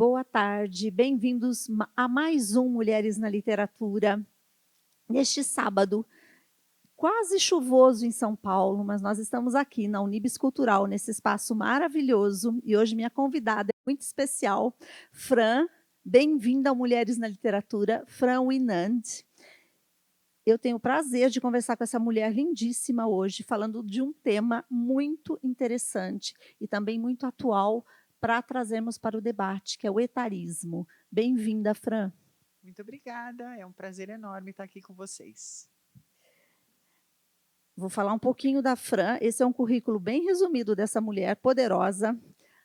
Boa tarde, bem-vindos a mais um Mulheres na Literatura. Neste sábado, quase chuvoso em São Paulo, mas nós estamos aqui na Unibis Cultural, nesse espaço maravilhoso, e hoje minha convidada é muito especial, Fran. Bem-vinda ao Mulheres na Literatura, Fran Winand. Eu tenho o prazer de conversar com essa mulher lindíssima hoje, falando de um tema muito interessante e também muito atual para trazermos para o debate, que é o etarismo. Bem-vinda, Fran. Muito obrigada, é um prazer enorme estar aqui com vocês. Vou falar um pouquinho da Fran. Esse é um currículo bem resumido dessa mulher poderosa.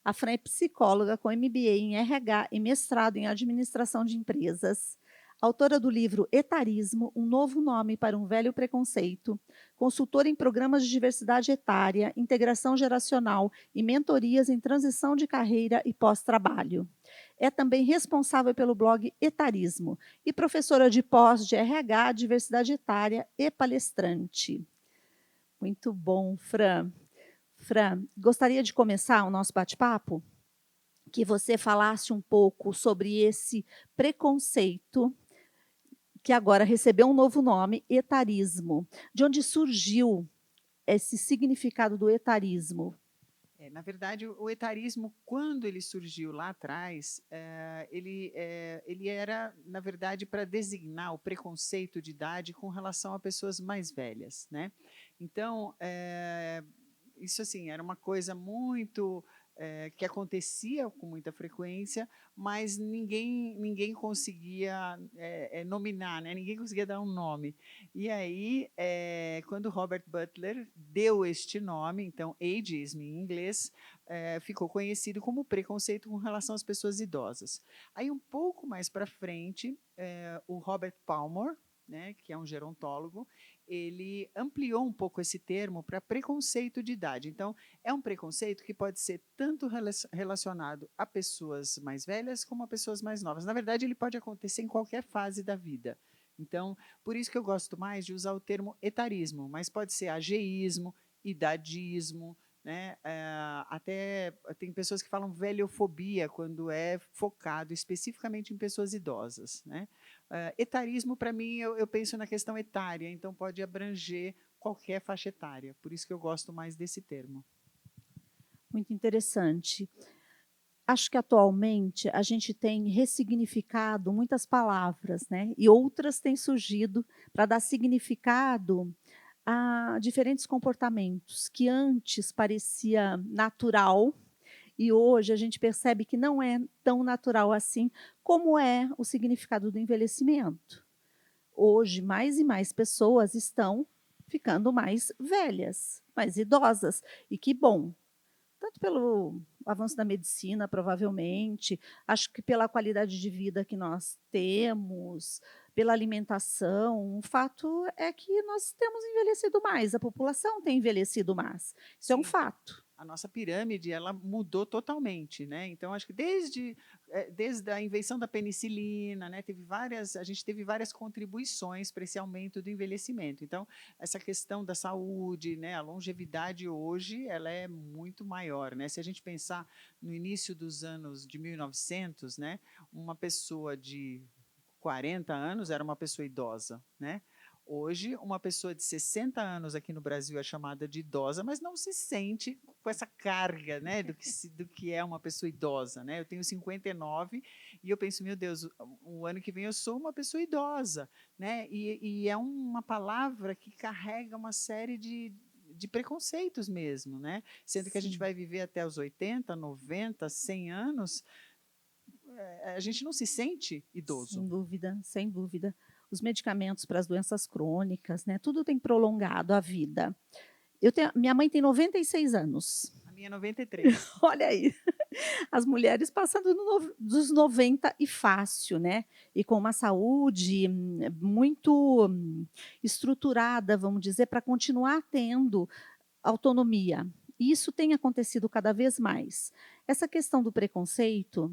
A Fran é psicóloga com MBA em RH e mestrado em administração de empresas. Autora do livro Etarismo, um novo nome para um velho preconceito, consultora em programas de diversidade etária, integração geracional e mentorias em transição de carreira e pós-trabalho. É também responsável pelo blog Etarismo e professora de pós de RH, diversidade etária e palestrante. Muito bom, Fran. Fran, gostaria de começar o nosso bate-papo? Que você falasse um pouco sobre esse preconceito que agora recebeu um novo nome, etarismo. De onde surgiu esse significado do etarismo? Na verdade, o etarismo, quando ele surgiu lá atrás, ele era, na verdade, para designar o preconceito de idade com relação a pessoas mais velhas, né? Então, isso assim era uma coisa muito que acontecia com muita frequência, mas ninguém conseguia nominar, né? Ninguém conseguia dar um nome. E aí, quando Robert Butler deu este nome, então ageism em inglês, ficou conhecido como preconceito com relação às pessoas idosas. Aí um pouco mais para frente, o Robert Palmer, né, que é um gerontólogo, ele ampliou um pouco esse termo para preconceito de idade. Então, é um preconceito que pode ser tanto relacionado a pessoas mais velhas como a pessoas mais novas. Na verdade, ele pode acontecer em qualquer fase da vida. Então, por isso que eu gosto mais de usar o termo etarismo, mas pode ser ageísmo, idadismo, né? Até tem pessoas que falam velhofobia quando é focado especificamente em pessoas idosas, né? Etarismo, para mim, eu penso na questão etária, então pode abranger qualquer faixa etária. Por isso que eu gosto mais desse termo. Muito interessante. Acho que atualmente a gente tem ressignificado muitas palavras, né? E outras têm surgido para dar significado a diferentes comportamentos que antes parecia natural e hoje a gente percebe que não é tão natural assim, como é o significado do envelhecimento. Hoje, mais e mais pessoas estão ficando mais velhas, mais idosas, e que bom, tanto pelo avanço da medicina, provavelmente, acho que pela qualidade de vida que nós temos, pela alimentação. O fato é que nós temos envelhecido mais, a população tem envelhecido mais. Isso é um Sim, fato. a nossa pirâmide ela mudou totalmente, né? Então acho que desde a invenção da penicilina, né, a gente teve várias contribuições para esse aumento do envelhecimento. Então essa questão da saúde, né, a longevidade hoje ela é muito maior, né? Se a gente pensar no início dos anos de 1900, né, uma pessoa de 40 anos era uma pessoa idosa, né? Hoje, uma pessoa de 60 anos aqui no Brasil é chamada de idosa, mas não se sente com essa carga, né, do que é uma pessoa idosa, né? Eu tenho 59 e eu penso, meu Deus, o ano que vem eu sou uma pessoa idosa, né? E é uma palavra que carrega uma série de preconceitos mesmo, né? Sendo que a gente Sim, vai viver até os 80, 90, 100 anos, a gente não se sente idoso. sem dúvida, sem dúvida. Os medicamentos para as doenças crônicas, né? Tudo tem prolongado a vida. Minha mãe tem 96 anos. A minha é 93. Olha aí. As mulheres passando dos 90 e fácil, né? E com uma saúde muito estruturada, vamos dizer, para continuar tendo autonomia. E isso tem acontecido cada vez mais. Essa questão do preconceito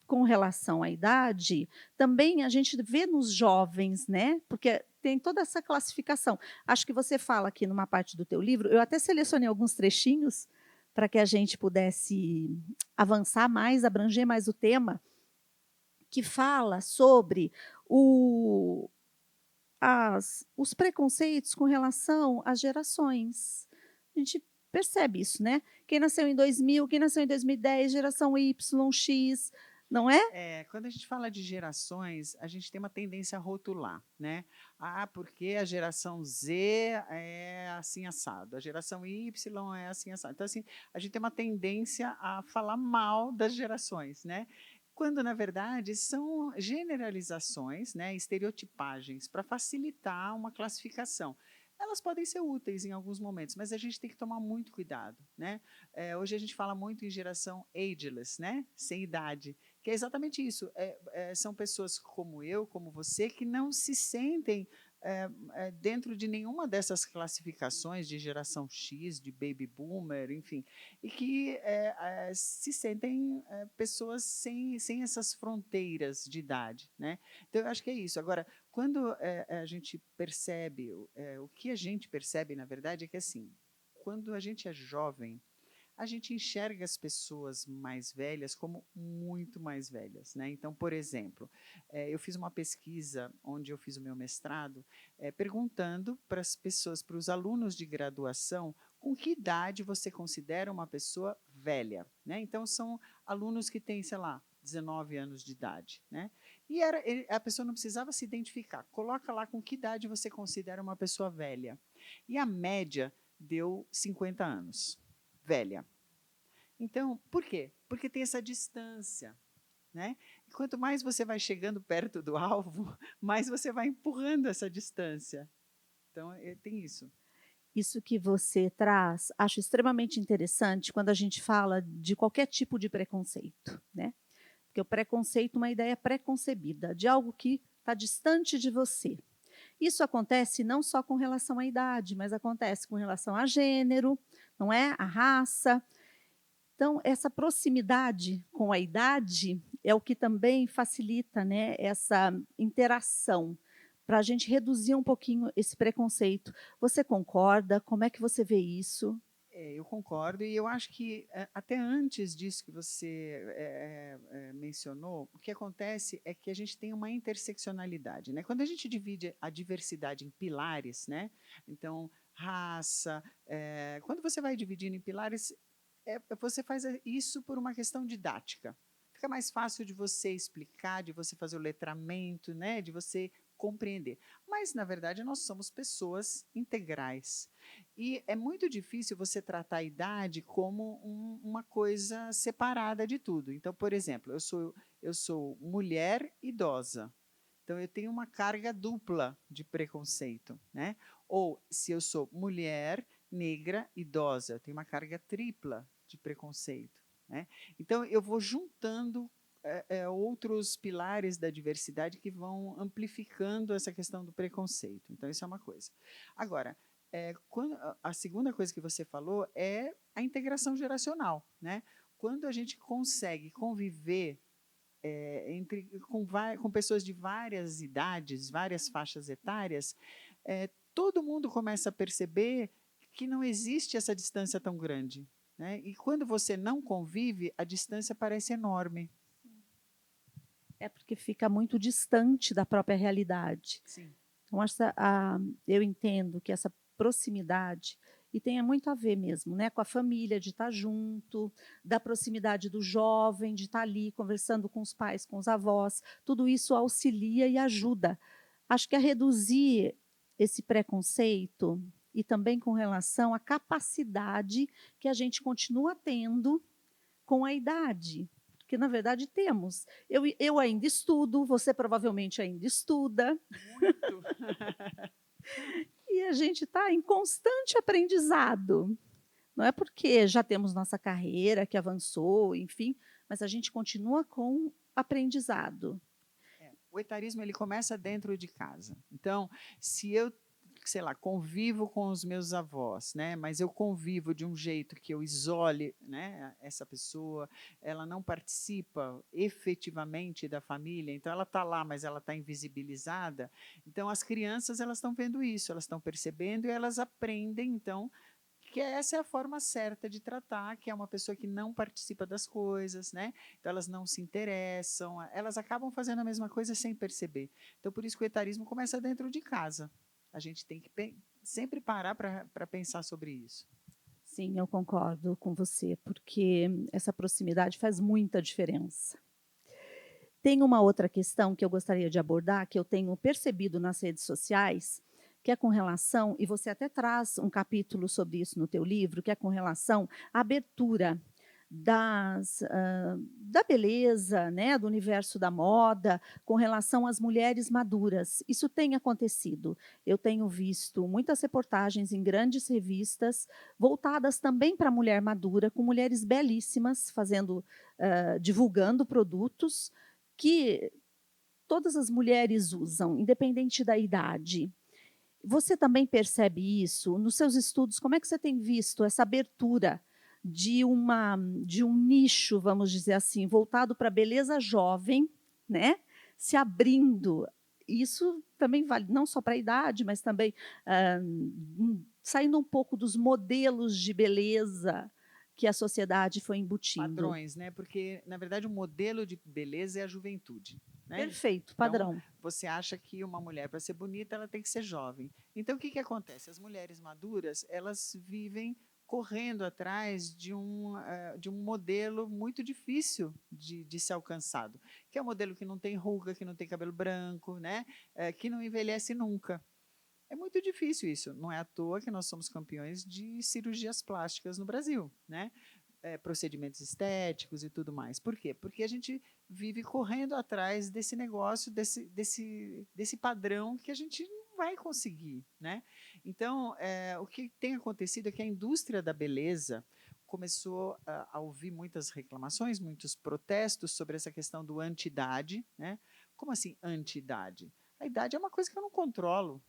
com relação à idade, também a gente vê nos jovens, né? Porque tem toda essa classificação. Acho que você fala aqui numa parte do teu livro, eu até selecionei alguns trechinhos para que a gente pudesse avançar mais, abranger mais o tema, que fala sobre o os preconceitos com relação às gerações. A gente percebe isso, né. Quem nasceu em 2000, quem nasceu em 2010, geração Y, X, não é? Quando a gente fala de gerações, a gente tem uma tendência a rotular, né? Ah, porque a geração Z é assim assado, a geração Y é assim assado. Então, assim, a gente tem uma tendência a falar mal das gerações, né? Quando, na verdade, são generalizações, né, estereotipagens, para facilitar uma classificação. Elas podem ser úteis em alguns momentos, mas a gente tem que tomar muito cuidado, né? Hoje a gente fala muito em geração ageless, né? Sem idade, que é exatamente isso. São pessoas como eu, como você, que não se sentem dentro de nenhuma dessas classificações de geração X, de baby boomer, enfim, e que se sentem pessoas sem essas fronteiras de idade, né? Então, eu acho que é isso. Agora, quando a gente percebe, o que a gente percebe, na verdade, é que assim, quando a gente é jovem, a gente enxerga as pessoas mais velhas como muito mais velhas, né? Então, por exemplo, eu fiz uma pesquisa onde eu fiz o meu mestrado, perguntando para as pessoas, para os alunos de graduação, com que idade você considera uma pessoa velha, né? Então, são alunos que têm, sei lá, 19 anos de idade, né? A pessoa não precisava se identificar. Coloca lá com que idade você considera uma pessoa velha. E a média deu 50 anos. Velha. Então, por quê? Porque tem essa distância, né? E quanto mais você vai chegando perto do alvo, mais você vai empurrando essa distância. Então, tem isso. Isso que você traz, acho extremamente interessante quando a gente fala de qualquer tipo de preconceito, né. Porque o preconceito é uma ideia preconcebida, de algo que está distante de você. Isso acontece não só com relação à idade, mas acontece com relação a gênero, não é, a raça. Então, essa proximidade com a idade é o que também facilita, né, essa interação, para a gente reduzir um pouquinho esse preconceito. Você concorda? Como é que você vê isso? Eu concordo, e eu acho que até antes disso que você mencionou, o que acontece é que a gente tem uma interseccionalidade, né? Quando a gente divide a diversidade em pilares, né? Então, raça, quando você vai dividindo em pilares, você faz isso por uma questão didática. Fica mais fácil de você explicar, de você fazer o letramento, né? De você compreender. Mas, na verdade, nós somos pessoas integrais. E é muito difícil você tratar a idade como uma coisa separada de tudo. Então, por exemplo, eu sou mulher idosa. Então, eu tenho uma carga dupla de preconceito, né? Ou, se eu sou mulher negra idosa, eu tenho uma carga tripla de preconceito, né? Então, eu vou juntando outros pilares da diversidade que vão amplificando essa questão do preconceito. Então, isso é uma coisa. Agora, a segunda coisa que você falou é a integração geracional, né? Quando a gente consegue conviver com pessoas de várias idades, várias faixas etárias, todo mundo começa a perceber que não existe essa distância tão grande, né? E quando você não convive, a distância parece enorme. É porque fica muito distante da própria realidade. Sim. Então eu entendo que essa proximidade e tenha muito a ver mesmo, né, com a família, de estar junto, da proximidade do jovem, de estar ali conversando com os pais, com os avós, tudo isso auxilia e ajuda. Acho que a reduzir esse preconceito e também com relação à capacidade que a gente continua tendo com a idade, porque na verdade temos. Eu ainda estudo, você provavelmente ainda estuda, Muito. e a gente está em constante aprendizado. Não é porque já temos nossa carreira que avançou, enfim, mas a gente continua com aprendizado. O etarismo ele começa dentro de casa. Então, se eu, sei lá, convivo com os meus avós, né, mas eu convivo de um jeito que eu isole, né, essa pessoa, ela não participa efetivamente da família, então ela está lá, mas ela está invisibilizada. Então, as crianças elas estão vendo isso, elas estão percebendo e elas aprendem, então, que essa é a forma certa de tratar, que é uma pessoa que não participa das coisas, né? Então elas não se interessam, elas acabam fazendo a mesma coisa sem perceber. Então por isso que o etarismo começa dentro de casa. A gente tem que sempre parar para pensar sobre isso. Sim, eu concordo com você, porque essa proximidade faz muita diferença. Tem uma outra questão que eu gostaria de abordar, que eu tenho percebido nas redes sociais, que é com relação, e você até traz um capítulo sobre isso no teu livro, que é com relação à abertura da beleza, né, do universo da moda, com relação às mulheres maduras. Isso tem acontecido. Eu tenho visto muitas reportagens em grandes revistas voltadas também para a mulher madura, com mulheres belíssimas fazendo, divulgando produtos que todas as mulheres usam, independente da idade. Você também percebe isso? Nos seus estudos, como é que você tem visto essa abertura de um nicho, vamos dizer assim, voltado para a beleza jovem, né, se abrindo? Isso também vale não só para a idade, mas também, saindo um pouco dos modelos de beleza que a sociedade foi embutindo. Padrões, né? Porque, na verdade, o modelo de beleza é a juventude, né? Perfeito, Então, padrão. você acha que uma mulher, para ser bonita, ela tem que ser jovem. Então, o que acontece? As mulheres maduras, elas vivem correndo atrás de um modelo muito difícil de ser alcançado, que é um modelo que não tem ruga, que não tem cabelo branco, né? Que não envelhece nunca. É muito difícil isso. Não é à toa que nós somos campeões de cirurgias plásticas no Brasil, né? Procedimentos estéticos e tudo mais. Por quê? Porque a gente vive correndo atrás desse negócio, desse padrão que a gente não vai conseguir, né? Então, o que tem acontecido é que a indústria da beleza começou a ouvir muitas reclamações, muitos protestos sobre essa questão do anti-idade, né? Como assim anti-idade? A idade é uma coisa que eu não controlo.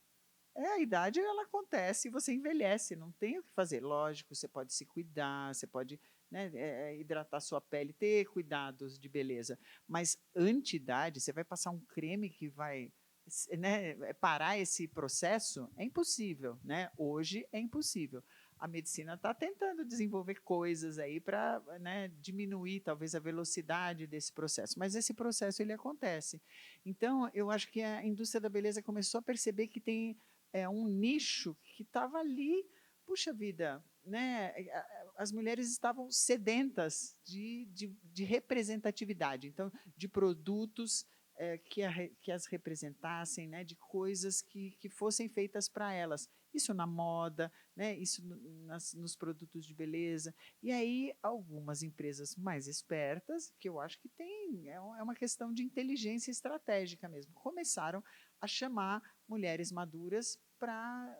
A idade ela acontece e você envelhece, não tem o que fazer. Lógico, você pode se cuidar, você pode, né, hidratar sua pele, ter cuidados de beleza. Mas anti-idade, você vai passar um creme que vai, né, parar esse processo? É impossível, né? Hoje é impossível. A medicina está tentando desenvolver coisas aí para, né, diminuir talvez a velocidade desse processo, mas esse processo ele acontece. Então, eu acho que a indústria da beleza começou a perceber que tem um nicho que estava ali, puxa vida, né? As mulheres estavam sedentas de representatividade, então, de produtos que as representassem, né? De coisas que fossem feitas para elas. Isso na moda, né? Isso nos produtos de beleza. E aí, algumas empresas mais espertas, que eu acho que é uma questão de inteligência estratégica mesmo, começaram a chamar mulheres maduras para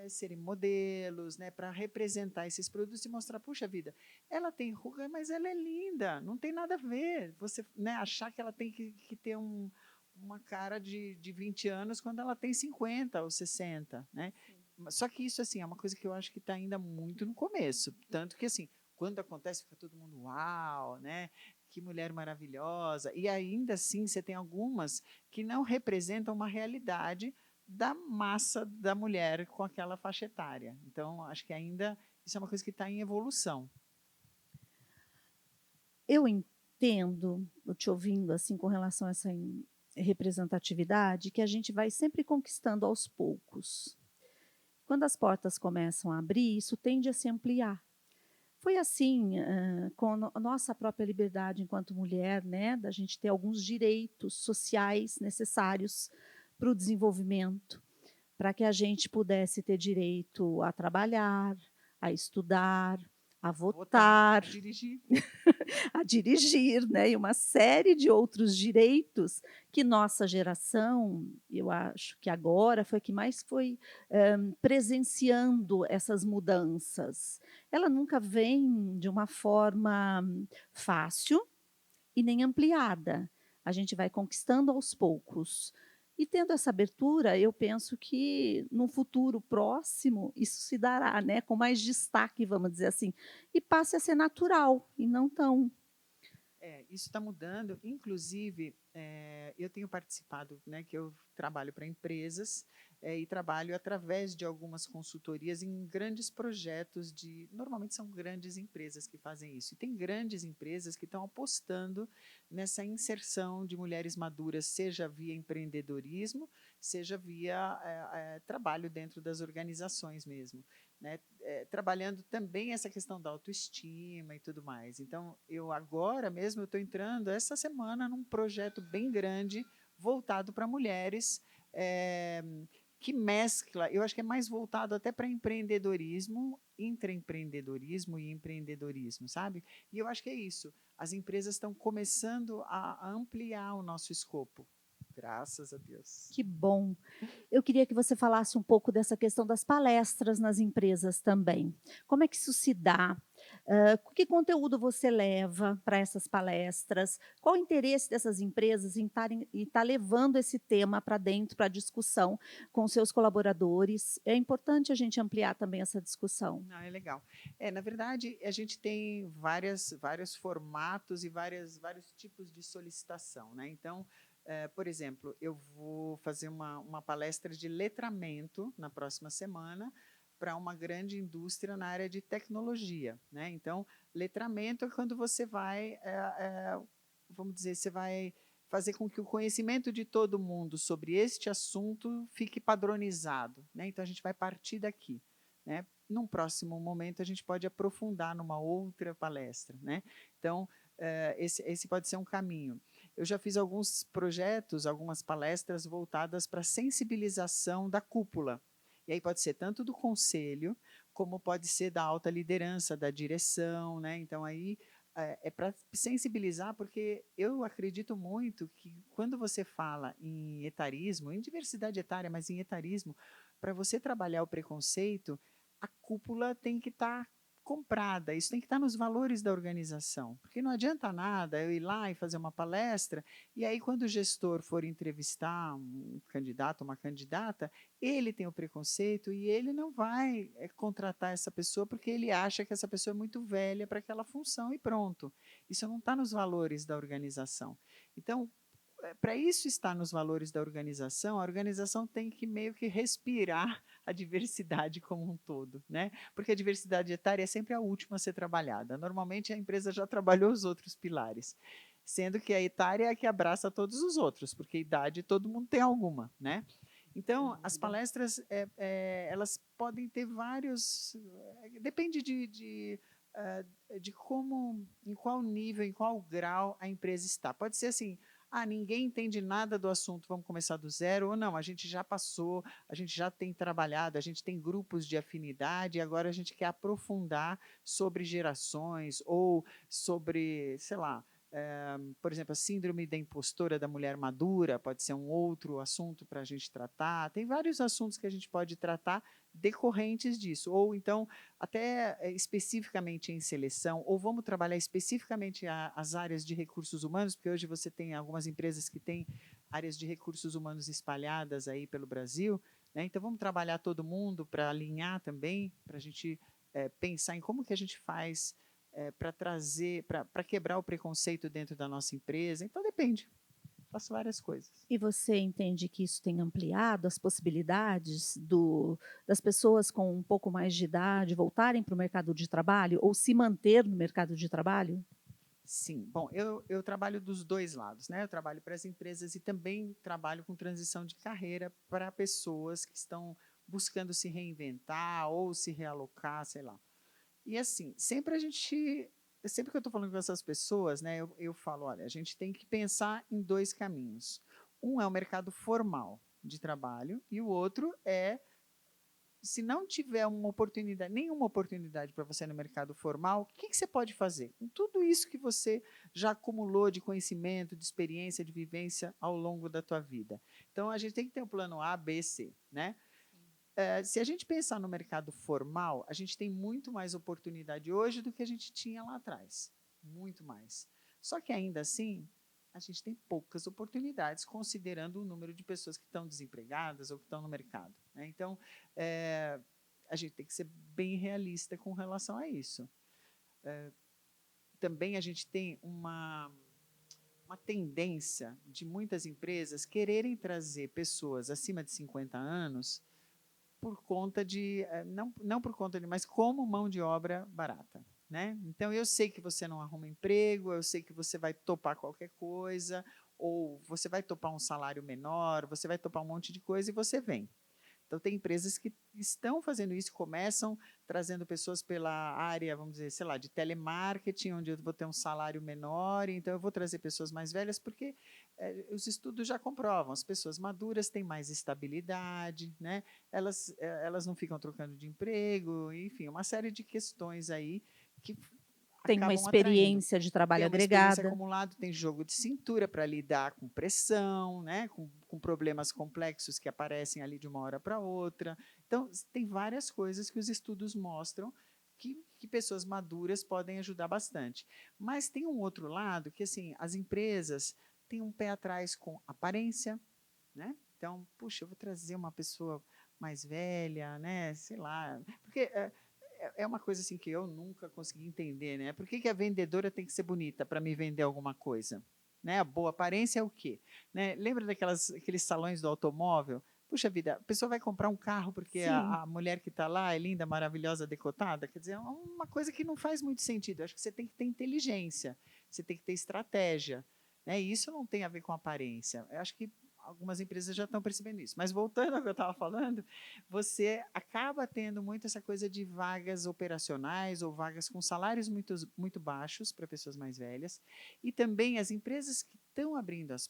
serem modelos, né, para representar esses produtos e mostrar, puxa vida, ela tem ruga, mas ela é linda, não tem nada a ver. Você, né, achar que ela tem que ter uma cara de 20 anos quando ela tem 50 ou 60, né? Só que isso assim é uma coisa que eu acho que está ainda muito no começo, tanto que assim quando acontece fica todo mundo uau, né? Que mulher maravilhosa. E ainda assim você tem algumas que não representam uma realidade da massa da mulher com aquela faixa etária. Então, acho que ainda isso é uma coisa que está em evolução. Eu entendo, eu te ouvindo assim com relação a essa representatividade, que a gente vai sempre conquistando aos poucos. Quando as portas começam a abrir, isso tende a se ampliar. Foi assim, com a nossa própria liberdade enquanto mulher, né, da gente ter alguns direitos sociais necessários para o desenvolvimento, para que a gente pudesse ter direito a trabalhar, a estudar, a A votar, votar, a dirigir. a dirigir, né, e uma série de outros direitos que nossa geração, eu acho que agora foi a que mais foi, presenciando essas mudanças. Ela nunca vem de uma forma fácil e nem ampliada. A gente vai conquistando aos poucos. E tendo essa abertura, eu penso que no futuro próximo isso se dará, né, com mais destaque, vamos dizer assim, e passe a ser natural e não tão Isso está mudando. Inclusive, eu tenho participado, né, que eu trabalho para empresas e trabalho através de algumas consultorias em grandes projetos normalmente são grandes empresas que fazem isso. E tem grandes empresas que estão apostando nessa inserção de mulheres maduras, seja via empreendedorismo, seja via trabalho dentro das organizações mesmo, né? Trabalhando também essa questão da autoestima e tudo mais. Então, eu agora mesmo estou entrando essa semana num projeto bem grande voltado para mulheres, é, que mescla, eu acho que é mais voltado até para empreendedorismo, intraempreendedorismo e empreendedorismo, sabe? E eu acho que é isso. As empresas estão começando a ampliar o nosso escopo. Graças a Deus. Que bom. Eu queria que você falasse um pouco dessa questão das palestras nas empresas também. Como é que isso se dá? Que conteúdo você leva para essas palestras? Qual o interesse dessas empresas em estar levando esse tema para dentro, para discussão com seus colaboradores? É importante a gente ampliar também essa discussão. Ah, é legal. Na verdade, a gente tem vários formatos e vários tipos de solicitação, né? Então, por exemplo, eu vou fazer uma palestra de letramento na próxima semana para uma grande indústria na área de tecnologia, né? Então, letramento é quando você vai, vamos dizer, você vai fazer com que o conhecimento de todo mundo sobre este assunto fique padronizado, né? Então, a gente vai partir daqui, né? Num próximo momento, a gente pode aprofundar numa outra palestra, né? Então, esse pode ser um caminho. Eu já fiz alguns projetos, algumas palestras voltadas para sensibilização da cúpula. E aí pode ser tanto do conselho, como pode ser da alta liderança, da direção, né? Então, aí para sensibilizar, porque eu acredito muito que quando você fala em etarismo, em diversidade etária, mas em etarismo, para você trabalhar o preconceito, a cúpula tem que estar comprada, isso tem que estar nos valores da organização, porque não adianta nada eu ir lá e fazer uma palestra, e aí quando o gestor for entrevistar um candidato, uma candidata, ele tem o preconceito e ele não vai contratar essa pessoa porque ele acha que essa pessoa é muito velha para aquela função e pronto. Isso não está nos valores da organização. Então, para isso estar nos valores da organização, a organização tem que meio que respirar a diversidade como um todo, né? Porque a diversidade etária é sempre a última a ser trabalhada. Normalmente a empresa já trabalhou os outros pilares, sendo que a etária é a que abraça todos os outros, porque idade todo mundo tem alguma, né? Então, as palestras, elas podem ter vários. Depende de como, em qual nível, em qual grau a empresa está. Pode ser assim, ninguém entende nada do assunto, vamos começar do zero, ou não, a gente já passou, a gente já tem trabalhado, a gente tem grupos de afinidade, e agora a gente quer aprofundar sobre gerações, ou sobre, sei lá, por exemplo, a síndrome da impostora da mulher madura pode ser um outro assunto para a gente tratar. Tem vários assuntos que a gente pode tratar decorrentes disso. Ou então, até especificamente em seleção, ou vamos trabalhar especificamente as áreas de recursos humanos, porque hoje você tem algumas empresas que têm áreas de recursos humanos espalhadas aí pelo Brasil, né? Então, vamos trabalhar todo mundo para alinhar também, para a gente pensar em como que a gente faz para trazer, para quebrar o preconceito dentro da nossa empresa. Então, depende. Faço várias coisas. E você entende que isso tem ampliado as possibilidades das pessoas com um pouco mais de idade voltarem para o mercado de trabalho ou se manter no mercado de trabalho? Sim. Bom, eu trabalho dos dois lados, né? Eu trabalho para as empresas e também trabalho com transição de carreira para pessoas que estão buscando se reinventar ou se realocar, sei lá. E assim, sempre que eu estou falando com essas pessoas, né, eu falo, olha, a gente tem que pensar em dois caminhos. Um é o mercado formal de trabalho e o outro é, se não tiver nenhuma oportunidade para você no mercado formal, o que você pode fazer? Com tudo isso que você já acumulou de conhecimento, de experiência, de vivência ao longo da tua vida. Então, a gente tem que ter um plano A, B, C, né? Se a gente pensar no mercado formal, a gente tem muito mais oportunidade hoje do que a gente tinha lá atrás. Muito mais. Só que ainda assim, a gente tem poucas oportunidades, considerando o número de pessoas que estão desempregadas ou que estão no mercado, né? Então, a gente tem que ser bem realista com relação a isso. também a gente tem uma tendência de muitas empresas quererem trazer pessoas acima de 50 anos por conta de, não por conta de, mas como mão de obra barata, né? Então, eu sei que você não arruma emprego, eu sei que você vai topar qualquer coisa, ou você vai topar um salário menor, você vai topar um monte de coisa e você vem. Então, tem empresas que estão fazendo isso, começam trazendo pessoas pela área, vamos dizer, sei lá, de telemarketing, onde eu vou ter um salário menor, então eu vou trazer pessoas mais velhas, porque os estudos já comprovam, as pessoas maduras têm mais estabilidade, né? Elas não ficam trocando de emprego, enfim, uma série de questões aí que Tem uma acabam atraindo. experiência de trabalho Tem uma experiência agregada. acumulada, tem jogo de cintura para lidar com pressão, né? Com problemas complexos que aparecem ali de uma hora para outra. Então, tem várias coisas que os estudos mostram que pessoas maduras podem ajudar bastante. Mas tem um outro lado que, assim, as empresas têm um pé atrás com aparência, né? Então, puxa, eu vou trazer uma pessoa mais velha, né? Sei lá, porque é uma coisa assim que eu nunca consegui entender, né? Por que a vendedora tem que ser bonita para me vender alguma coisa? Né? A boa aparência é o quê? Né? Lembra aqueles salões do automóvel? Puxa vida, a pessoa vai comprar um carro porque Sim, a mulher que está lá é linda, maravilhosa, decotada? Quer dizer, é uma coisa que não faz muito sentido. Eu acho que você tem que ter inteligência, você tem que ter estratégia. Né? E isso não tem a ver com aparência. Eu acho que algumas empresas já estão percebendo isso. Mas voltando ao que eu estava falando, você acaba tendo muito essa coisa de vagas operacionais ou vagas com salários muito baixos para pessoas mais velhas. E também as empresas que estão abrindo as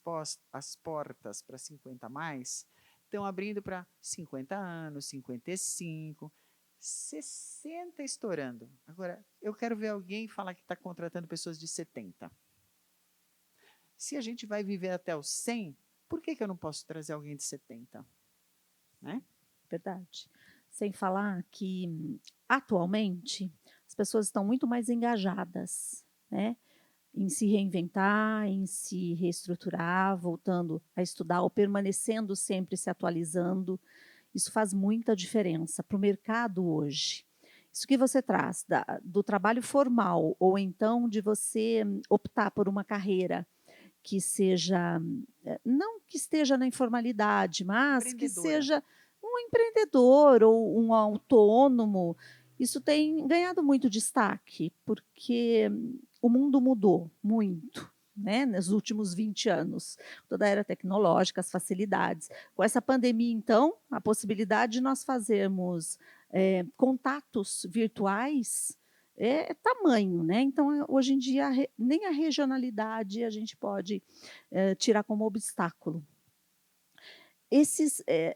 portas para 50 a mais, estão abrindo para 50 anos, 55, 60 estourando. Agora, eu quero ver alguém falar que está contratando pessoas de 70. Se a gente vai viver até os 100, por que eu não posso trazer alguém de 70? Né? verdade. Sem falar que, atualmente, as pessoas estão muito mais engajadas, né, em se reinventar, em se reestruturar, voltando a estudar ou permanecendo sempre se atualizando. Isso faz muita diferença para o mercado hoje. Isso que você traz do trabalho formal ou então de você optar por uma carreira que seja, não que esteja na informalidade, mas que Empreendedora. seja um empreendedor ou um autônomo, isso tem ganhado muito destaque, porque o mundo mudou muito, né, nos últimos 20 anos. Toda a era tecnológica, as facilidades. Com essa pandemia, então, a possibilidade de nós fazermos contatos virtuais é tamanho, né? Então, hoje em dia, nem a regionalidade a gente pode tirar como obstáculo.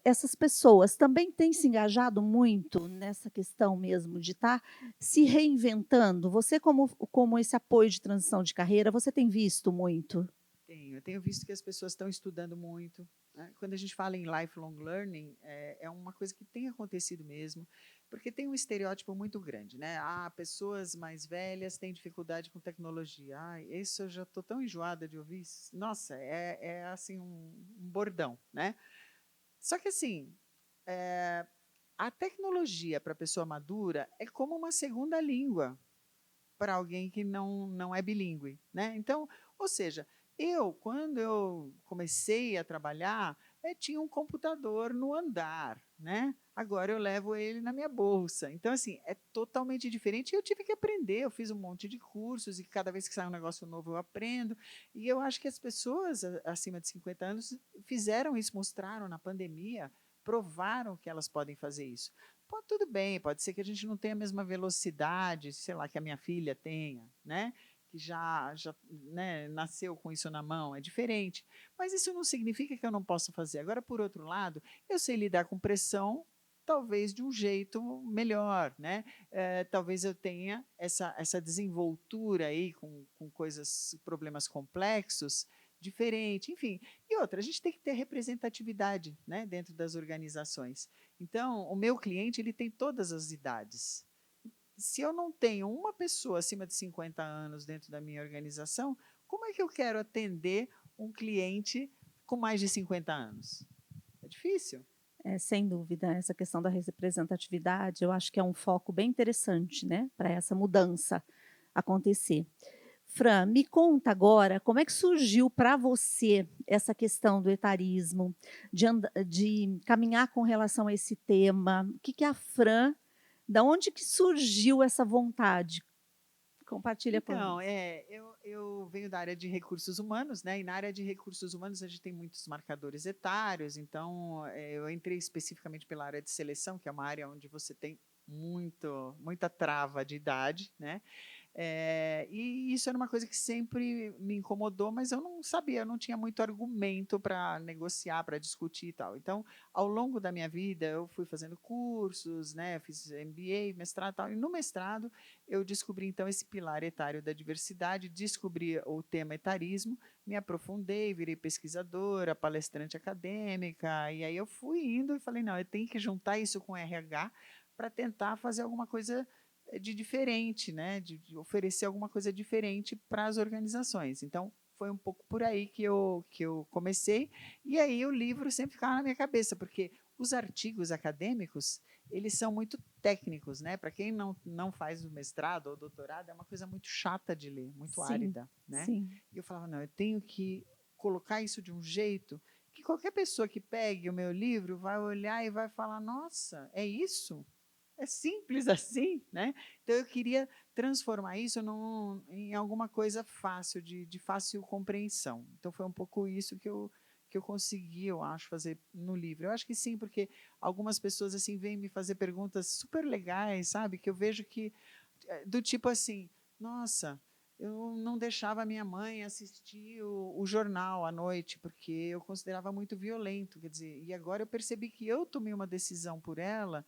Essas pessoas também têm se engajado muito nessa questão mesmo de estar se reinventando. Você, como esse apoio de transição de carreira, você tem visto muito? Eu tenho visto que as pessoas estão estudando muito. Né? Quando a gente fala em lifelong learning, é uma coisa que tem acontecido mesmo, porque tem um estereótipo muito grande, né? Ah, pessoas mais velhas têm dificuldade com tecnologia. Ah, isso eu já estou tão enjoada de ouvir. Nossa, é assim um bordão, né? Só que assim, a tecnologia para a pessoa madura é como uma segunda língua para alguém que não é bilíngue, né? Então, ou seja, quando eu comecei a trabalhar, tinha um computador no andar, né? Agora eu levo ele na minha bolsa. Então, assim, é totalmente diferente. E eu tive que aprender. Eu fiz um monte de cursos e cada vez que sai um negócio novo eu aprendo. E eu acho que as pessoas acima de 50 anos fizeram isso, mostraram na pandemia, provaram que elas podem fazer isso. Pô, tudo bem, pode ser que a gente não tenha a mesma velocidade, sei lá, que a minha filha tenha, né? Que já né, nasceu com isso na mão, é diferente. Mas isso não significa que eu não possa fazer. Agora, por outro lado, eu sei lidar com pressão, talvez de um jeito melhor, né? Talvez eu tenha essa desenvoltura aí com coisas, problemas complexos, diferente, enfim. E outra, a gente tem que ter representatividade, né, dentro das organizações. Então, o meu cliente ele tem todas as idades. Se eu não tenho uma pessoa acima de 50 anos dentro da minha organização, como é que eu quero atender um cliente com mais de 50 anos? É difícil. Sem dúvida, essa questão da representatividade, eu acho que é um foco bem interessante, né, para essa mudança acontecer. Fran, me conta agora como é que surgiu para você essa questão do etarismo, de caminhar com relação a esse tema. O que que a Fran Da onde que surgiu essa vontade? Compartilha por nós. Então, eu venho da área de recursos humanos, né? E na área de recursos humanos a gente tem muitos marcadores etários, então eu entrei especificamente pela área de seleção, que é uma área onde você tem muita trava de idade, né? E isso era uma coisa que sempre me incomodou, mas eu não sabia, eu não tinha muito argumento para negociar, para discutir e tal. Então, ao longo da minha vida, eu fui fazendo cursos, né? Fiz MBA, mestrado e tal. E no mestrado, eu descobri então esse pilar etário da diversidade, descobri o tema etarismo, me aprofundei, virei pesquisadora, palestrante acadêmica, e aí eu fui indo e falei, não, eu tenho que juntar isso com RH para tentar fazer alguma coisa de diferente, né? De oferecer alguma coisa diferente para as organizações. Então, foi um pouco por aí que eu comecei, e aí o livro sempre ficava na minha cabeça, porque os artigos acadêmicos, eles são muito técnicos, né? Para quem não faz o mestrado ou doutorado, é uma coisa muito chata de ler, muito Sim, árida, né? sim, E eu falava, não, eu tenho que colocar isso de um jeito que qualquer pessoa que pegue o meu livro vai olhar e vai falar, nossa, é isso? É simples assim, né? Então eu queria transformar isso em alguma coisa fácil, de fácil compreensão. Então foi um pouco isso que eu consegui, eu acho, fazer no livro. Eu acho que sim, porque algumas pessoas assim vêm me fazer perguntas super legais, sabe? Que eu vejo que do tipo assim, nossa, eu não deixava a minha mãe assistir o jornal à noite porque eu considerava muito violento, quer dizer, e agora eu percebi que eu tomei uma decisão por ela,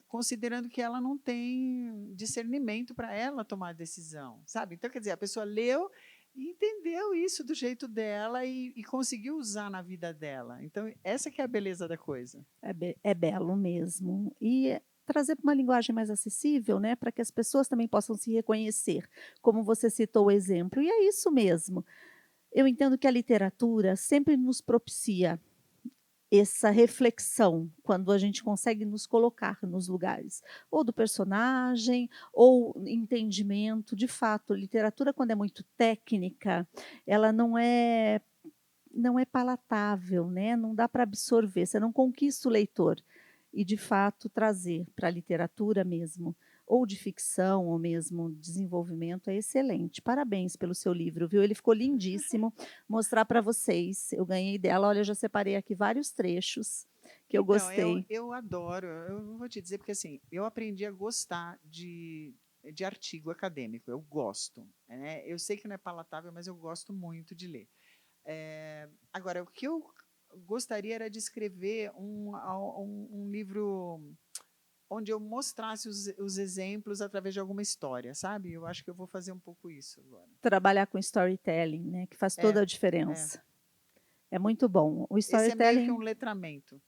considerando que ela não tem discernimento para ela tomar a decisão, sabe? Então, quer dizer, a pessoa leu e entendeu isso do jeito dela e conseguiu usar na vida dela. Então, essa que é a beleza da coisa. é belo mesmo. E trazer para uma linguagem mais acessível, né, para que as pessoas também possam se reconhecer, como você citou o exemplo. E é isso mesmo. Eu entendo que a literatura sempre nos propicia essa reflexão, quando a gente consegue nos colocar nos lugares, ou do personagem, ou entendimento. De fato, literatura, quando é muito técnica, ela não é palatável, né, não dá para absorver, você não conquista o leitor. E, de fato, trazer para a literatura mesmo, ou de ficção, ou mesmo desenvolvimento, é excelente. Parabéns pelo seu livro, viu? Ele ficou lindíssimo. Mostrar para vocês. Eu ganhei dela, olha, eu já separei aqui vários trechos que eu Então, eu, gostei. eu adoro, eu vou te dizer, porque assim, eu aprendi a gostar de artigo acadêmico, eu gosto, né? Eu sei que não é palatável, mas eu gosto muito de ler. Agora, o que eu gostaria era de escrever um livro onde eu mostrasse os exemplos através de alguma história, sabe? Eu acho que eu vou fazer um pouco isso agora. Trabalhar com storytelling, né, que faz É, toda a é. diferença. É muito bom. O Esse é meio que um storytelling, letramento.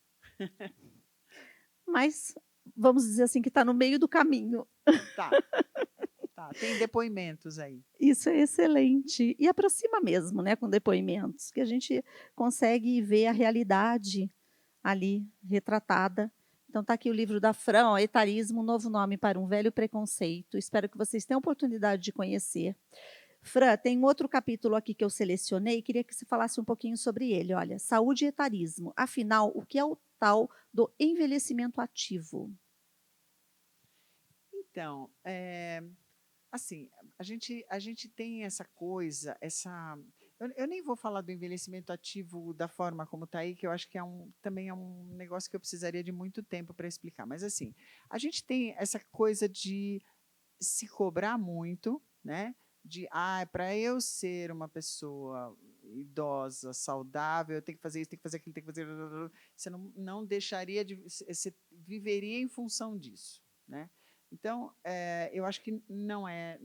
mas vamos dizer assim que está no meio do caminho. Tá, tá. Tem depoimentos aí. Isso é excelente. E aproxima mesmo, né, com depoimentos, que a gente consegue ver a realidade ali retratada. Então está aqui o livro da Fran, ó, Etarismo, um novo nome para um velho preconceito. Espero que vocês tenham oportunidade de conhecer. Fran, tem um outro capítulo aqui que eu selecionei, queria que você falasse um pouquinho sobre ele. Olha, saúde e etarismo. Afinal, o que é o tal do envelhecimento ativo? Então, assim, a gente tem essa coisa, eu nem vou falar do envelhecimento ativo da forma como está aí, que eu acho que também é um negócio que eu precisaria de muito tempo para explicar. Mas assim, a gente tem essa coisa de se cobrar muito, né? Para eu ser uma pessoa idosa, saudável, eu tenho que fazer isso, tenho que fazer aquilo, tenho que fazer. Você não deixaria de. Você viveria em função disso, né? Então, eu acho que não é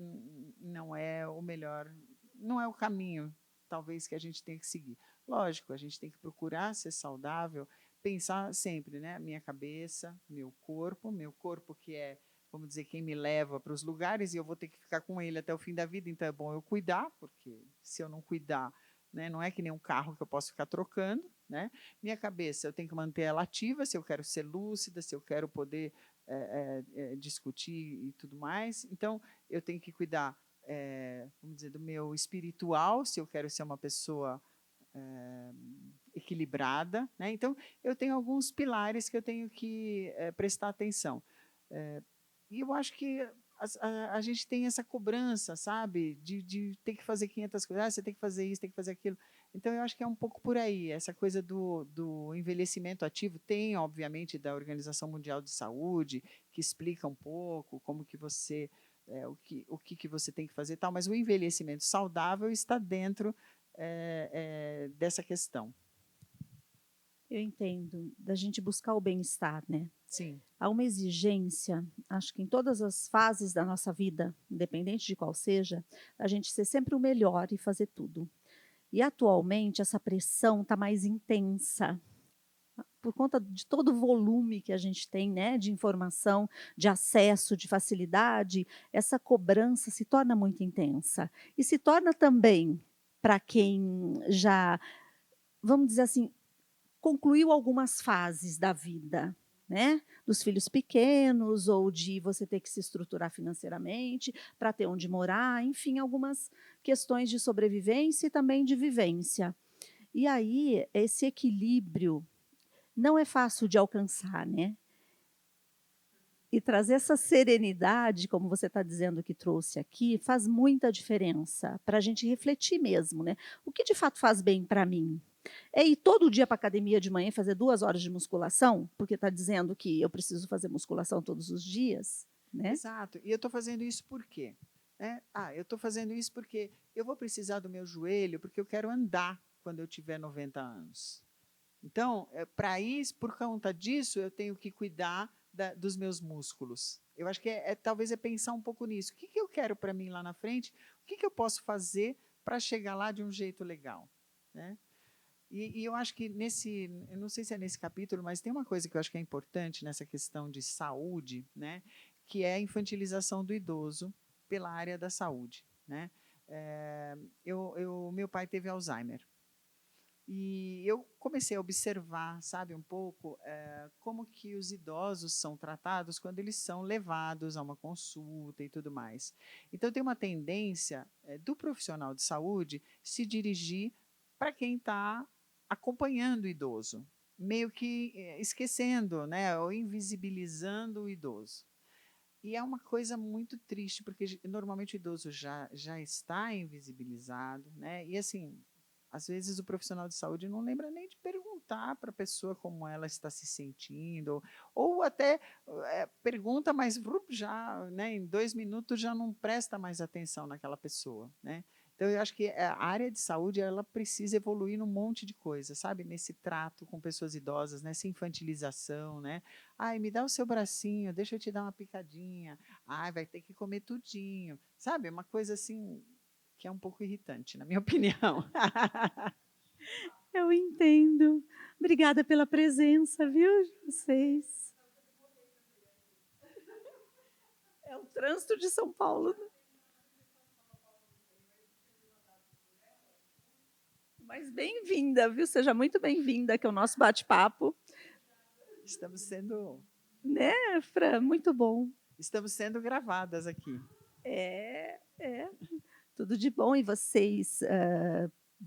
o melhor, não é o caminho, talvez, que a gente tenha que seguir. Lógico, a gente tem que procurar ser saudável, pensar sempre, né? Minha cabeça, meu corpo que é, vamos dizer, quem me leva para os lugares e eu vou ter que ficar com ele até o fim da vida, então é bom eu cuidar, porque se eu não cuidar, né, não é que nem um carro que eu posso ficar trocando, né? Minha cabeça, eu tenho que manter ela ativa se eu quero ser lúcida, se eu quero poder discutir e tudo mais. Então, eu tenho que cuidar vamos dizer, do meu espiritual, se eu quero ser uma pessoa equilibrada, né? Então, eu tenho alguns pilares que eu tenho que prestar atenção. E eu acho que a gente tem essa cobrança, sabe, de ter que fazer 500 coisas, você tem que fazer isso, tem que fazer aquilo. Então, eu acho que é um pouco por aí, essa coisa do envelhecimento ativo. Tem, obviamente, da Organização Mundial de Saúde, que explica um pouco como que você, o que você tem que fazer e tal, mas o envelhecimento saudável está dentro dessa questão. Eu entendo, da gente buscar o bem-estar, né? Sim. Há uma exigência, acho que em todas as fases da nossa vida, independente de qual seja, a gente ser sempre o melhor e fazer tudo. E atualmente essa pressão está mais intensa, por conta de todo o volume que a gente tem, né, de informação, de acesso, de facilidade, essa cobrança se torna muito intensa. E se torna também, para quem já, vamos dizer assim, concluiu algumas fases da vida, né, dos filhos pequenos ou de você ter que se estruturar financeiramente para ter onde morar, enfim, algumas questões de sobrevivência e também de vivência. E aí, esse equilíbrio não é fácil de alcançar, né. E trazer essa serenidade, como você está dizendo que trouxe aqui, faz muita diferença para a gente refletir mesmo, né. O que de fato faz bem para mim? É ir todo dia para a academia de manhã e fazer 2 horas de musculação? Porque está dizendo que eu preciso fazer musculação todos os dias, né. Exato. E eu estou fazendo isso por quê? Eu estou fazendo isso porque eu vou precisar do meu joelho, porque eu quero andar quando eu tiver 90 anos. Então, para isso, por conta disso, eu tenho que cuidar dos meus músculos. Eu acho que talvez é pensar um pouco nisso. O que, que eu quero para mim lá na frente? O que, que eu posso fazer para chegar lá de um jeito legal? Né? E eu acho que eu não sei se é nesse capítulo, mas tem uma coisa que eu acho que é importante nessa questão de saúde, né, que é a infantilização do idoso pela área da saúde, né. Meu pai teve Alzheimer e eu comecei a observar, sabe, um pouco como que os idosos são tratados quando eles são levados a uma consulta e tudo mais. Então tem uma tendência do profissional de saúde se dirigir para quem está acompanhando o idoso, meio que esquecendo, né, ou invisibilizando o idoso. E é uma coisa muito triste, porque normalmente o idoso já está invisibilizado, né? E assim, às vezes o profissional de saúde não lembra nem de perguntar para a pessoa como ela está se sentindo, ou até pergunta, mas já, né, em 2 minutos já não presta mais atenção naquela pessoa, né? Então, eu acho que a área de saúde ela precisa evoluir num monte de coisa, sabe? Nesse trato com pessoas idosas, nessa infantilização, né? Ai, me dá o seu bracinho, deixa eu te dar uma picadinha. Ai, vai ter que comer tudinho. Sabe? Uma coisa assim que é um pouco irritante, na minha opinião. Eu entendo. Obrigada pela presença, viu, de vocês. É o trânsito de São Paulo, né. Mas bem-vinda, viu, seja muito bem-vinda, que é o nosso bate-papo, Estamos sendo, né, Fran, muito bom. estamos sendo gravadas aqui. É, tudo de bom e vocês,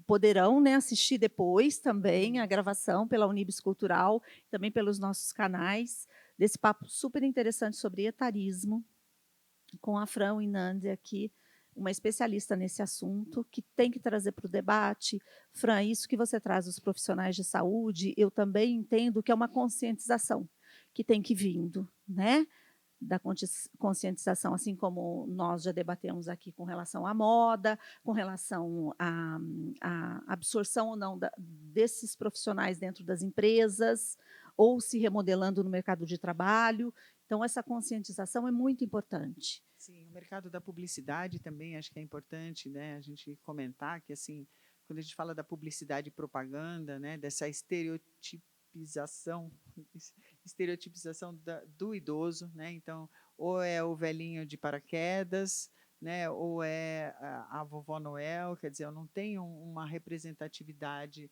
poderão, né, assistir depois também a gravação pela Unibis Cultural, também pelos nossos canais, desse papo super interessante sobre etarismo, com a Fran Winandi aqui, uma especialista nesse assunto, que tem que trazer para o debate. Fran, isso que você traz dos profissionais de saúde, eu também entendo que é uma conscientização que tem que vindo, né? Da conscientização, assim como nós já debatemos aqui com relação à moda, com relação à absorção ou não desses profissionais dentro das empresas, ou se remodelando no mercado de trabalho. Então, essa conscientização é muito importante. Sim, o mercado da publicidade também acho que é importante, né, a gente comentar que assim, quando a gente fala da publicidade e propaganda, né, dessa estereotipização do idoso, né, então ou é o velhinho de paraquedas, né, ou é a vovó Noel, quer dizer, eu não tenho uma representatividade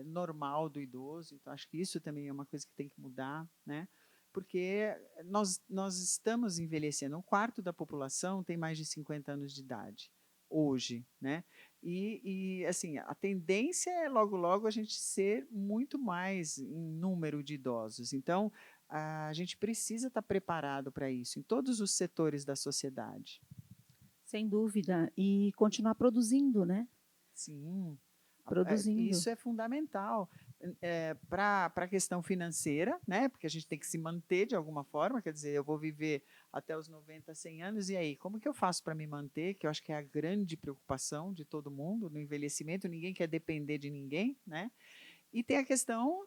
normal do idoso, então acho que isso também é uma coisa que tem que mudar, né. porque nós estamos envelhecendo. Um quarto da população tem mais de 50 anos de idade, hoje, né? Assim, a tendência é logo, logo a gente ser muito mais em número de idosos. Então, a gente precisa estar preparado para isso, em todos os setores da sociedade. Sem dúvida. E continuar produzindo, né? Sim, Produzindo. isso é fundamental para a questão financeira, né? Porque a gente tem que se manter de alguma forma, quer dizer, eu vou viver até os 90, 100 anos, e aí, como que eu faço para me manter? Que eu acho que é a grande preocupação de todo mundo no envelhecimento, ninguém quer depender de ninguém, né? E tem a questão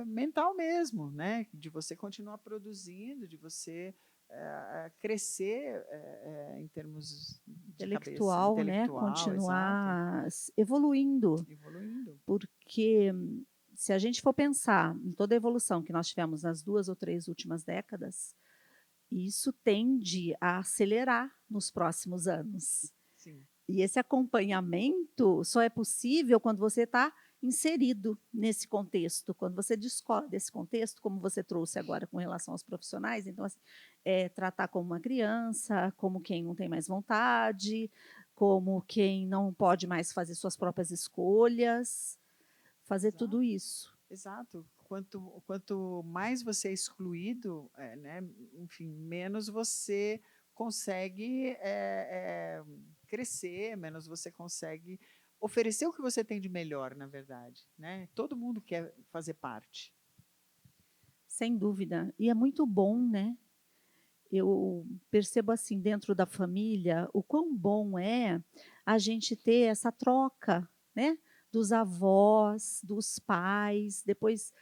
mental mesmo, né? De você continuar produzindo, de você crescer em termos de cabeça, Intelectual, né? intelectual, exato, Continuar evoluindo. evoluindo. Porque se a gente for pensar em toda a evolução que nós tivemos nas 2 ou 3 últimas décadas, isso tende a acelerar nos próximos anos. Sim, E esse acompanhamento só é possível quando você está inserido nesse contexto, quando você discorre desse contexto, como você trouxe agora com relação aos profissionais. Então, assim, tratar como uma criança, como quem não tem mais vontade, como quem não pode mais fazer suas próprias escolhas, fazer tudo exato, isso. exato. Quanto mais você é excluído, né, enfim, menos você consegue crescer, menos você consegue oferecer o que você tem de melhor, na verdade, né? Todo mundo quer fazer parte. Sem dúvida. E é muito bom, né? Eu percebo assim dentro da família o quão bom é a gente ter essa troca, né? Dos avós, dos pais, depois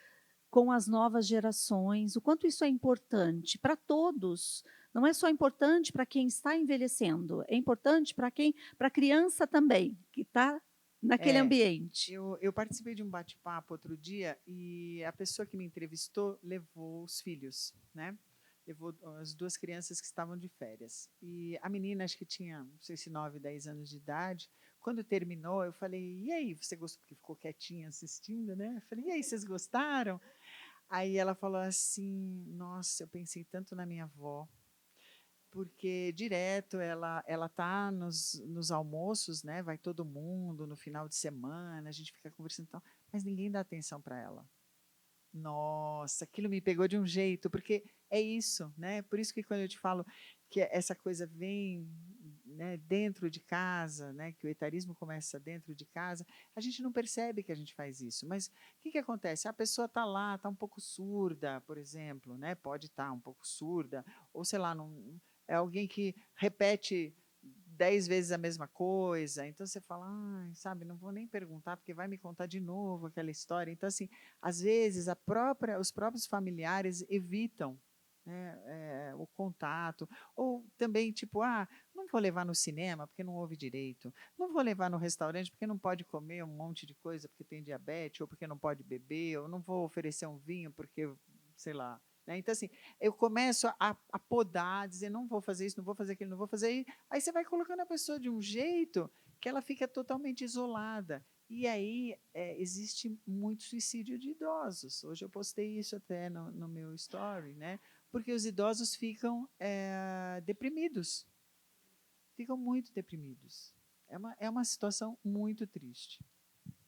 com as novas gerações, o quanto isso é importante para todos. Não é só importante para quem está envelhecendo, é importante para a criança também, que está naquele É, ambiente. eu participei de um bate-papo outro dia e a pessoa que me entrevistou levou os filhos, né? Levou as duas crianças que estavam de férias. E a menina, acho que tinha, não sei se 9, 10 anos de idade, quando terminou, eu falei, e aí, você gostou? Porque ficou quietinha assistindo, né? Eu falei, e aí, vocês gostaram? Aí ela falou assim, nossa, eu pensei tanto na minha avó, porque direto ela tá nos almoços, né? Vai todo mundo no final de semana, a gente fica conversando e tal, mas ninguém dá atenção para ela. Nossa, aquilo me pegou de um jeito, porque é isso, né? Por isso que quando eu te falo que essa coisa vem, né, dentro de casa, né, que o etarismo começa dentro de casa, a gente não percebe que a gente faz isso. Mas o que acontece? A pessoa está lá, está um pouco surda, por exemplo, né? Pode estar um pouco surda, ou sei lá, não, é alguém que repete 10 vezes a mesma coisa, então você fala, ai, sabe, não vou nem perguntar, porque vai me contar de novo aquela história. Então, assim, às vezes os próprios familiares evitam, né, o contato, ou também tipo, não vou levar no cinema porque não ouve direito, não vou levar no restaurante porque não pode comer um monte de coisa porque tem diabetes, ou porque não pode beber, ou não vou oferecer um vinho porque, sei lá. Né? Então, assim, eu começo a podar, dizer, não vou fazer isso, não vou fazer aquilo, não vou fazer isso. Aí você vai colocando a pessoa de um jeito que ela fica totalmente isolada. E aí existe muito suicídio de idosos. Hoje eu postei isso até no meu story, né? Porque os idosos ficam deprimidos, ficam muito deprimidos. É uma situação muito triste.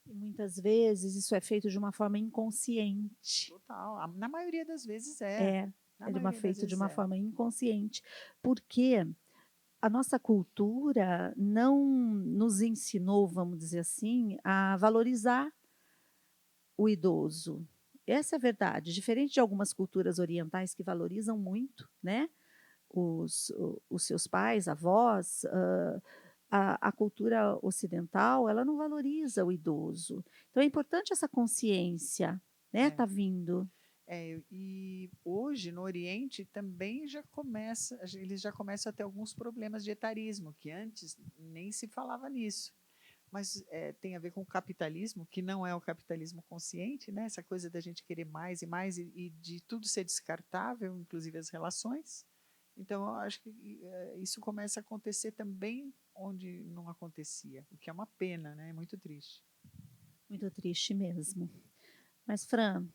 E muitas vezes isso é feito de uma forma inconsciente. Total. Na maioria das vezes é. É, Na maioria das feito de vezes uma é. forma inconsciente, porque a nossa cultura não nos ensinou, vamos dizer assim, a valorizar o idoso. Essa é a verdade. Diferente de algumas culturas orientais que valorizam muito, né, os seus pais, avós, a cultura ocidental, ela não valoriza o idoso. Então é importante essa consciência, né, É. tá vindo. E hoje no Oriente também eles já começam a ter alguns problemas de etarismo, que antes nem se falava nisso. Mas tem a ver com o capitalismo, que não é o capitalismo consciente, né? Essa coisa da gente querer mais e mais e de tudo ser descartável, inclusive as relações. Então, eu acho que isso começa a acontecer também onde não acontecia, o que é uma pena, né? É muito triste. Muito triste mesmo. Mas, Fran,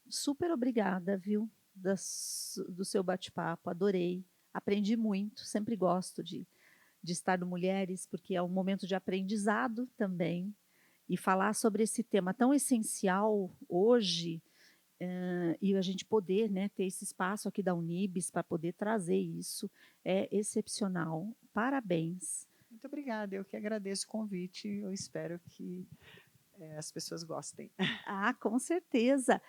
super obrigada, viu? do seu bate-papo, adorei. Aprendi muito, sempre gosto de estar no Mulheres, porque é um momento de aprendizado também. E falar sobre esse tema tão essencial hoje, e a gente poder, né, ter esse espaço aqui da Unibis para poder trazer isso, é excepcional. Parabéns. Muito obrigada, eu que agradeço o convite, eu espero que as pessoas gostem. Ah, com certeza.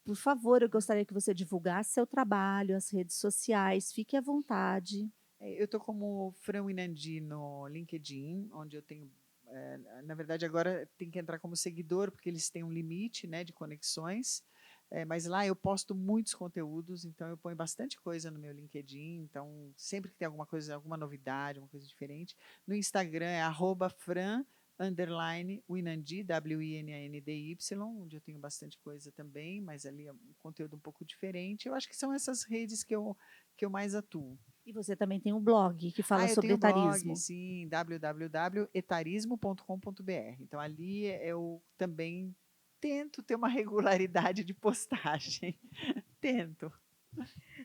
Por favor, eu gostaria que você divulgasse seu trabalho, as redes sociais, fique à vontade. Eu estou como Fran Winandi no LinkedIn, onde eu tenho, na verdade agora tem que entrar como seguidor, porque eles têm um limite, né, de conexões, mas lá eu posto muitos conteúdos, então eu ponho bastante coisa no meu LinkedIn, então sempre que tem alguma coisa, alguma novidade, uma coisa diferente. No Instagram é @fran_winandi, WINANDY, onde eu tenho bastante coisa também, mas ali é um conteúdo um pouco diferente. Eu acho que são essas redes que eu mais atuo. E você também tem um blog que fala Eu sobre tenho um blog, etarismo. sim, www.etarismo.com.br. Então, ali eu também tento ter uma regularidade de postagem. Tento.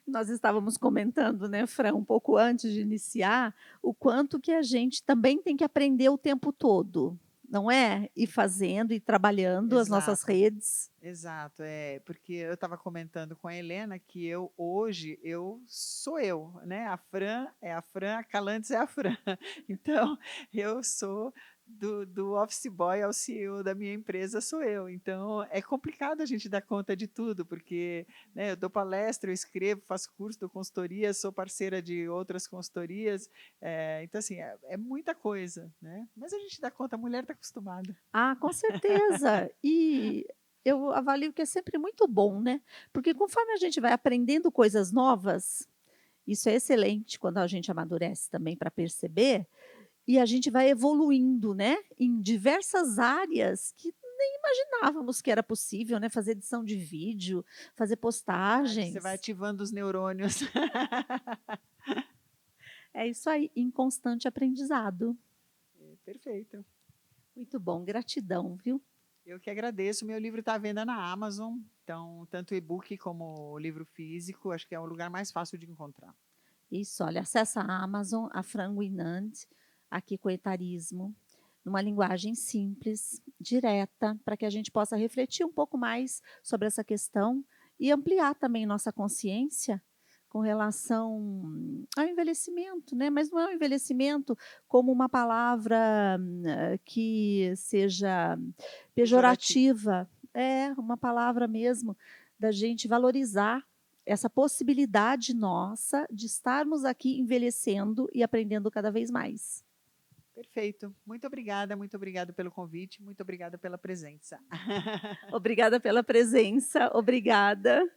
Nós estávamos comentando, né, Fran, um pouco antes de iniciar, o quanto que a gente também tem que aprender o tempo todo, não é? Ir fazendo e trabalhando as nossas Exato. redes. Exato, porque eu estava comentando com a Helena que hoje eu sou eu, né? A Fran é a Fran, a Calantes é a Fran. Então, eu sou do office boy ao CEO da minha empresa, sou eu. Então, é complicado a gente dar conta de tudo, porque, né, eu dou palestra, eu escrevo, faço curso, dou consultoria, sou parceira de outras consultorias. Então, assim, é muita coisa, né? Mas a gente dá conta, a mulher está acostumada. Ah, com certeza. E eu avalio que é sempre muito bom, né? Porque conforme a gente vai aprendendo coisas novas, isso é excelente quando a gente amadurece também para perceber, e a gente vai evoluindo, né, em diversas áreas que nem imaginávamos que era possível, né, fazer edição de vídeo, fazer Verdade, você vai postagens. ativando os neurônios. É isso aí, em constante aprendizado. Perfeito. Muito bom, gratidão, viu? Eu que agradeço. Meu livro está à venda na Amazon, então tanto e-book como o livro físico, acho que é o lugar mais fácil de encontrar. Isso, olha, acessa a Amazon, a Franguinant, aqui com etarismo, numa linguagem simples, direta, para que a gente possa refletir um pouco mais sobre essa questão e ampliar também nossa consciência com relação ao envelhecimento, né? Mas não é um envelhecimento como uma palavra que seja Pejorativo. pejorativa, é uma palavra mesmo da gente valorizar essa possibilidade nossa de estarmos aqui envelhecendo e aprendendo cada vez mais. Perfeito. Muito obrigada pelo convite, muito obrigada pela presença. Obrigada pela presença, obrigada.